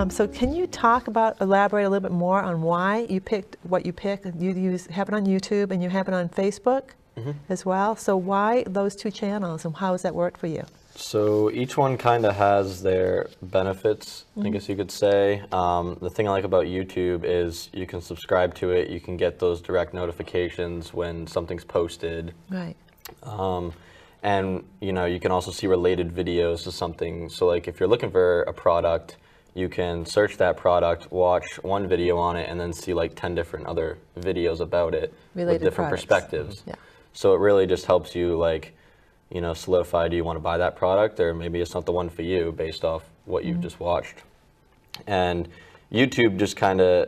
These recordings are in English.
So can you elaborate a little bit more on why you picked what you picked? You have it on YouTube and you have it on Facebook as well. So why those two channels and how has that worked for you? So each one kind of has their benefits, I guess you could say. The thing I like about YouTube is you can subscribe to it. You can get those direct notifications when something's posted. Right. And you can also see related videos to something. So like if you're looking for a product, you can search that product, watch one video on it, and then see like 10 different other videos about it with different perspectives. Yeah. So it really just helps you like, solidify, do you want to buy that product, or maybe it's not the one for you based off what you've just watched. And YouTube just Facebook,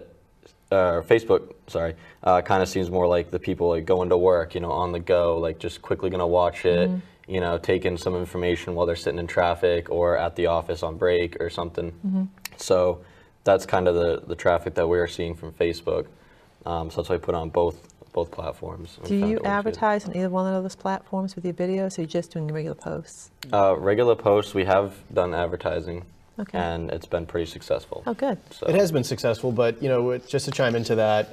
kind of seems more like the people like going to work, on the go, like just quickly gonna watch it, take in some information while they're sitting in traffic or at the office on break or something. So that's kind of the traffic that we are seeing from Facebook. So that's why I put on both platforms. Do you advertise on either one of those platforms with your videos, or are you just doing regular posts? Regular posts, we have done advertising. Okay. And it's been pretty successful. Oh, good. So. It has been successful, but just to chime into that,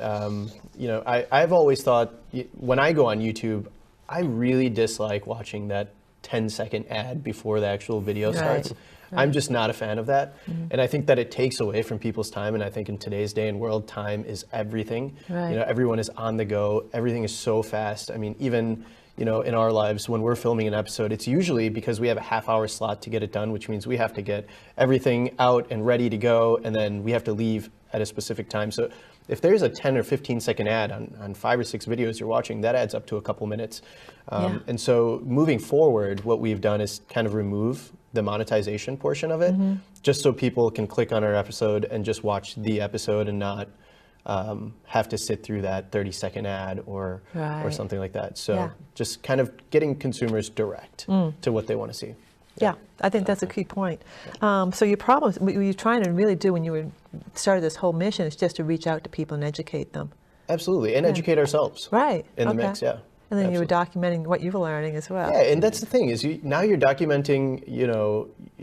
I've always thought when I go on YouTube, I really dislike watching that 10-second ad before the actual video starts. Right. I'm just not a fan of that. And I think that it takes away from people's time. And I think in today's day and world, time is everything. Right. Everyone is on the go. Everything is so fast. I mean, even in our lives, when we're filming an episode, it's usually because we have a half-hour slot to get it done, which means we have to get everything out and ready to go, and then we have to leave at a specific time. So if there's a 10 or 15-second ad on 5 or 6 videos you're watching, that adds up to a couple minutes. And so moving forward, what we've done is kind of remove the monetization portion of it, just so people can click on our episode and just watch the episode and not have to sit through that 30-second ad or something like that. So just kind of getting consumers direct to what they want to see. Yeah, I think that's a key point. So your problem, what you're trying to really do when you started this whole mission is just to reach out to people and educate them. Absolutely, and educate ourselves. Right. In the mix, yeah. And then you were documenting what you were learning as well. Yeah, and that's the thing is now you're documenting,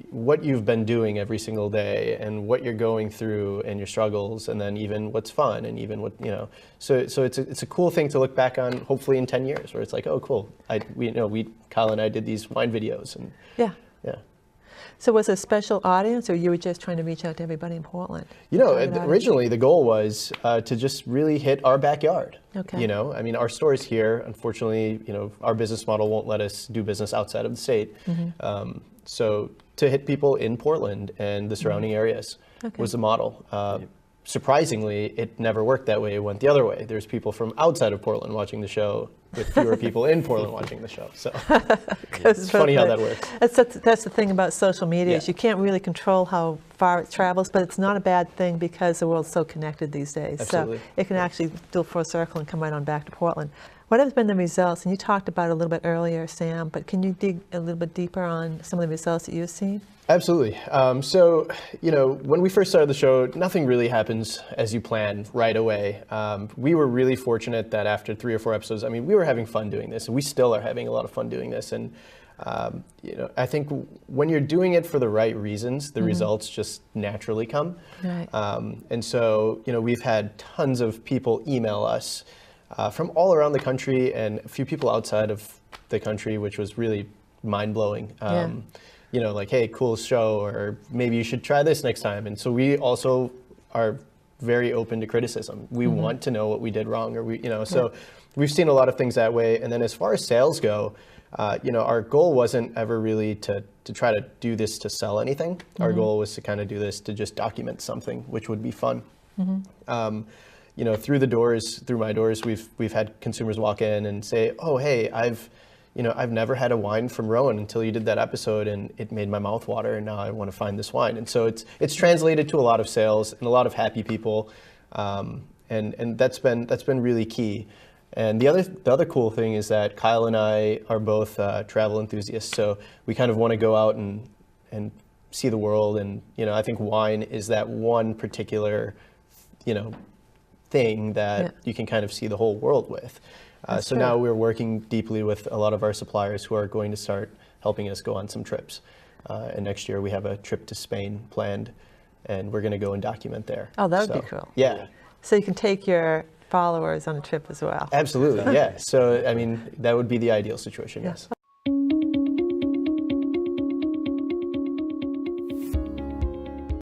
what you've been doing every single day and what you're going through and your struggles, and then even what's fun and even what, So it's a cool thing to look back on, hopefully in 10 years, where it's like, oh, cool. Kyle and I did these wine videos, and yeah. So was it a special audience, or you were just trying to reach out to everybody in Portland? Originally the goal was to just really hit our backyard. Okay. I mean, our store's here. Unfortunately, our business model won't let us do business outside of the state. So to hit people in Portland and the surrounding areas was the model. Surprisingly, it never worked that way. It went the other way. There's people from outside of Portland watching the show with fewer people in Portland watching the show. So it's funny how that works. That's the thing about social media is you can't really control how far it travels, but it's not a bad thing because the world's so connected these days. Absolutely. So it can actually do a full circle and come right on back to Portland. What have been the results? And you talked about it a little bit earlier, Sam, but can you dig a little bit deeper on some of the results that you've seen? Absolutely. So, when we first started the show, nothing really happens as you plan right away. We were really fortunate that after 3 or 4 episodes, we were having fun doing this, and we still are having a lot of fun doing this. And, I think when you're doing it for the right reasons, the results just naturally come. Right. And so, we've had tons of people email us from all around the country and a few people outside of the country, which was really mind-blowing. Like, hey, cool show, or maybe you should try this next time. And so we also are very open to criticism. We want to know what we did wrong, or so we've seen a lot of things that way. And then as far as sales go, our goal wasn't ever really to try to do this to sell anything. Our goal was to kind of do this to just document something, which would be fun. Through the doors, through my doors, we've had consumers walk in and say, oh, hey, I've never had a wine from Rowan until you did that episode, and it made my mouth water, and now I want to find this wine. And so it's translated to a lot of sales and a lot of happy people, and that's been really key. And the other cool thing is that Kyle and I are both travel enthusiasts, so we kind of want to go out and see the world. And I think wine is that one particular thing that you can kind of see the whole world with. So now we're working deeply with a lot of our suppliers who are going to start helping us go on some trips. And next year we have a trip to Spain planned and we're going to go and document there. Oh, that would be So, cool. Yeah. So you can take your followers on a trip as well. Absolutely, yeah. So, I mean, that would be the ideal situation, yes.